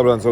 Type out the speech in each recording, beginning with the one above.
So what's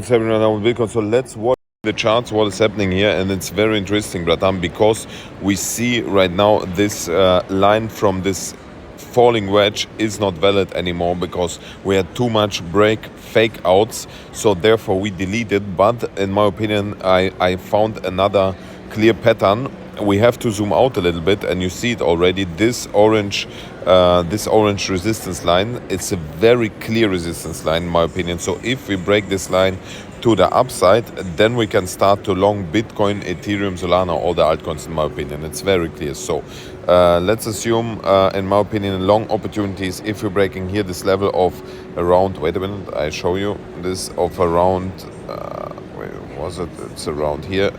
happening right now with Bitcoin? So let's watch the charts, what is happening here, and it's very interesting, Bratan, because we see right now this line from this falling wedge is not valid anymore because we had too much break fake outs, so therefore we deleted. But in my opinion, I found another clear pattern. We have to zoom out a little bit, and you see it already. This orange resistance line, it's a very clear resistance line in my opinion. So if we break this line to the upside, then we can start to long Bitcoin, Ethereum, Solana, all the altcoins in my opinion. It's very clear. So let's assume, in my opinion, long opportunities if we're breaking here this level of around, wait a minute, I show you this, of around, where was it? It's around here.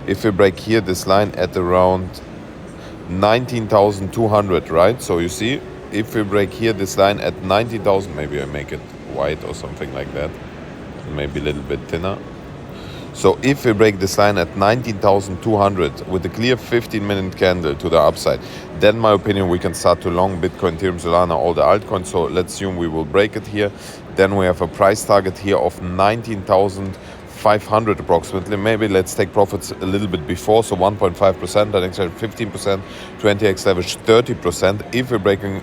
If we break here this line at around 19,200, right? So you see, if we break here this line at 19,000, maybe I make it white or something like that, maybe a little bit thinner. So if we break this line at 19,200 with a clear 15-minute candle to the upside, then in my opinion we can start to long Bitcoin, Ethereum, Solana, all the altcoins. So let's assume we will break it here. Then we have a price target here of 19,500 approximately. Maybe let's take profits a little bit before, so 1.5%, the next leverage 15%, 20x leverage 30%. If we're breaking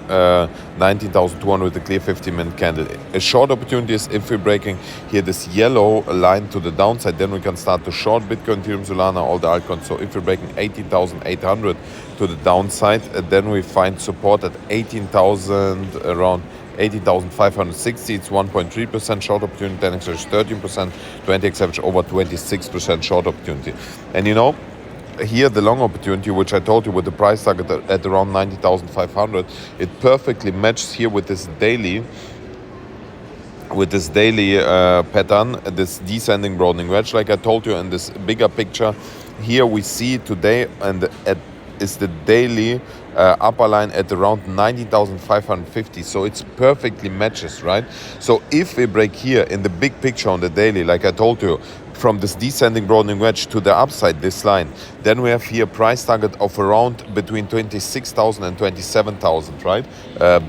19,200 with a clear 15-minute candle. A short opportunity is if we're breaking here this yellow line to the downside, then we can start to short Bitcoin, Ethereum, Solana, all the altcoins. So if we're breaking 18,800 to the downside, then we find support at 18,000, around 18,560, it's 1.3% short opportunity, 10x average 13%, 20x average over 26% short opportunity. And you know, here the long opportunity, which I told you with the price target at around 90,500, it perfectly matches here with this daily pattern, this descending broadening wedge, like I told you in this bigger picture. Here we see today, and is the daily upper line at around 90,550. So it's perfectly matches, right? So if we break here in the big picture on the daily, like I told you, from this descending broadening wedge to the upside, this line, then we have here price target of around between 26,000 and 27,000, right?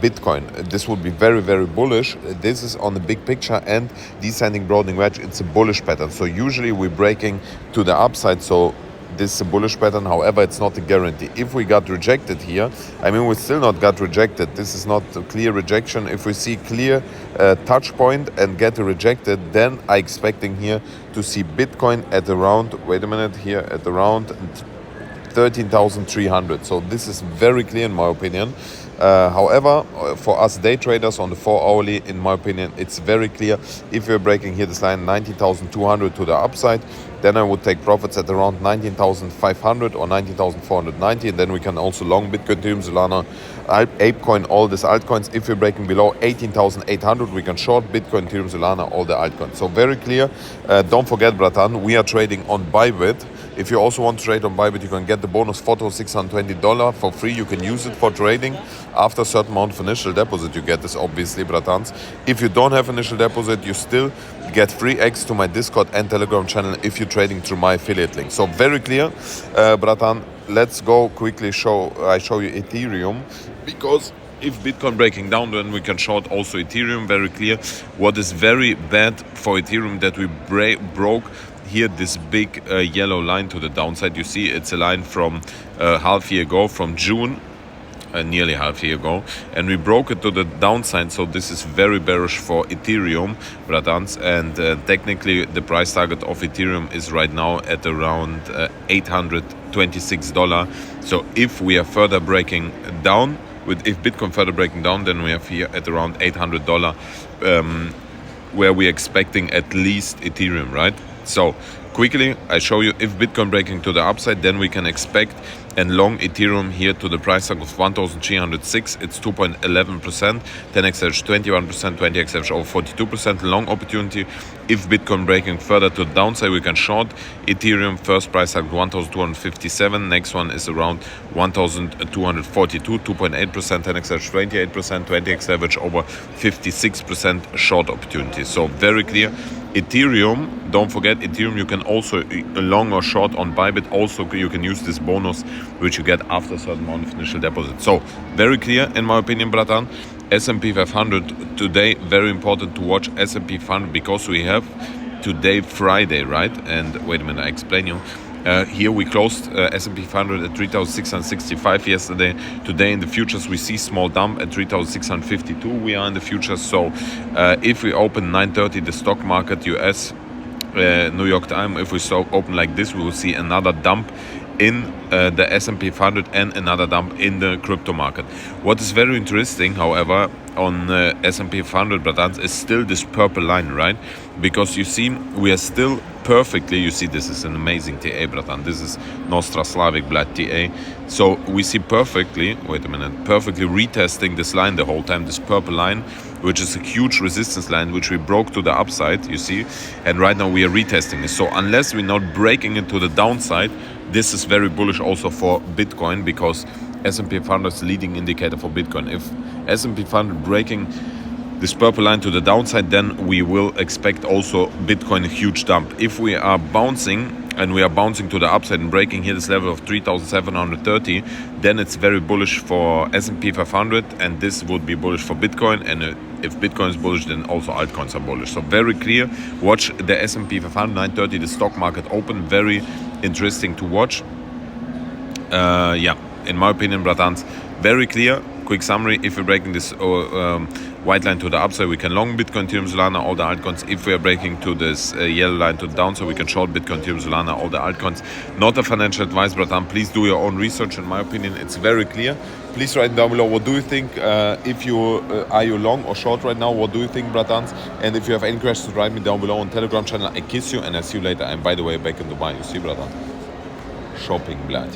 Bitcoin. This would be very, very bullish. This is on the big picture, and descending broadening wedge, it's a bullish pattern. So usually we're breaking to the upside, so this is a bullish pattern. However, it's not a guarantee. If we got rejected here, I mean, we still not got rejected. This is not a clear rejection. If we see clear touch point and get rejected, then I expecting here to see Bitcoin at around, wait a minute, here at around 13,300. So this is very clear in my opinion. However, for us day traders on the 4-hourly, in my opinion, it's very clear. If we're breaking here this line 19,200 to the upside, then I would take profits at around 19,500 or 19,490, and then we can also long Bitcoin, Ethereum, Solana, ApeCoin, all these altcoins. If we're breaking below 18,800, we can short Bitcoin, Ethereum, Solana, all the altcoins. So very clear. Don't forget, Bratan, we are trading on Bybit. If you also want to trade on Bybit, you can get the bonus $4,620 for free. You can use it for trading. After a certain amount of initial deposit, you get this, obviously, Bratans. If you don't have initial deposit, you still get free access to my Discord and Telegram channel if you're trading through my affiliate link. So very clear, Bratan. Let's go quickly I show you Ethereum, because if Bitcoin breaking down, then we can short also Ethereum. Very clear. What is very bad for Ethereum, that we broke here this big yellow line to the downside. You see, it's a line from half year ago, from June, nearly half year ago, and we broke it to the downside. So this is very bearish for Ethereum, Bratans, and technically the price target of Ethereum is right now at around $826. So if we are further breaking down, if Bitcoin further breaking down, then we have here at around $800, where we're expecting at least Ethereum, right? So quickly, I show you, if Bitcoin breaking to the upside, then we can expect and long Ethereum here to the price tag of 1,306. It's 2.11%, 10x average 21%, 20x average over 42%. Long opportunity. If Bitcoin breaking further to the downside, we can short Ethereum. First price tag 1,257. Next one is around 1,242, 2.8%, 10x average 28%, 20x average over 56% short opportunity. So very clear. Ethereum, don't forget, Ethereum you can also long or short on Bybit. Also you can use this bonus which you get after a certain amount of initial deposit. So very clear in my opinion, Bratan. S&P 500 today, very important to watch S&P 500 because we have today Friday, right? And wait a minute, I explain you. Here we closed S&P 500 at 3,665 yesterday. Today in the futures we see small dump at 3,652. We are in the futures. So if we open 9:30 the stock market US New York time, if we open like this, we will see another dump in the S&P 500 and another dump in the crypto market. What is very interesting, however, on S&P 500, Bratans, is still this purple line, right? Because you see, we are still perfectly, you see, this is an amazing TA, Bratan. This is Nostra Slavic Blood TA. So we see perfectly, wait a minute, perfectly retesting this line the whole time, this purple line, which is a huge resistance line, which we broke to the upside, you see. And right now we are retesting this. So unless we're not breaking it to the downside, this is very bullish also for Bitcoin, because S&P 500 is leading indicator for Bitcoin. If S&P 500 breaking this purple line to the downside, then we will expect also Bitcoin a huge dump. If we are bouncing, and we are bouncing to the upside and breaking here this level of 3,730, then it's very bullish for S&P 500, and this would be bullish for Bitcoin. And if Bitcoin is bullish, then also altcoins are bullish. So very clear. Watch the S&P 500, 9:30, the stock market open. Very interesting to watch. Yeah, in my opinion, Bratans, very clear. Quick summary: if we're breaking this white line to the upside, we can long Bitcoin, Ethereum, Solana, all the altcoins. If we are breaking to this yellow line to the downside, we can short Bitcoin, Ethereum, Solana, all the altcoins. Not a financial advice, Bratan. Please do your own research. In my opinion, it's very clear. Please write down below, what do you think? If you are you long or short right now? What do you think, Bratans? And if you have any questions, write me down below on Telegram channel. I kiss you, and I see you later. And by the way, back in Dubai. You see, Bratan? Shopping blood.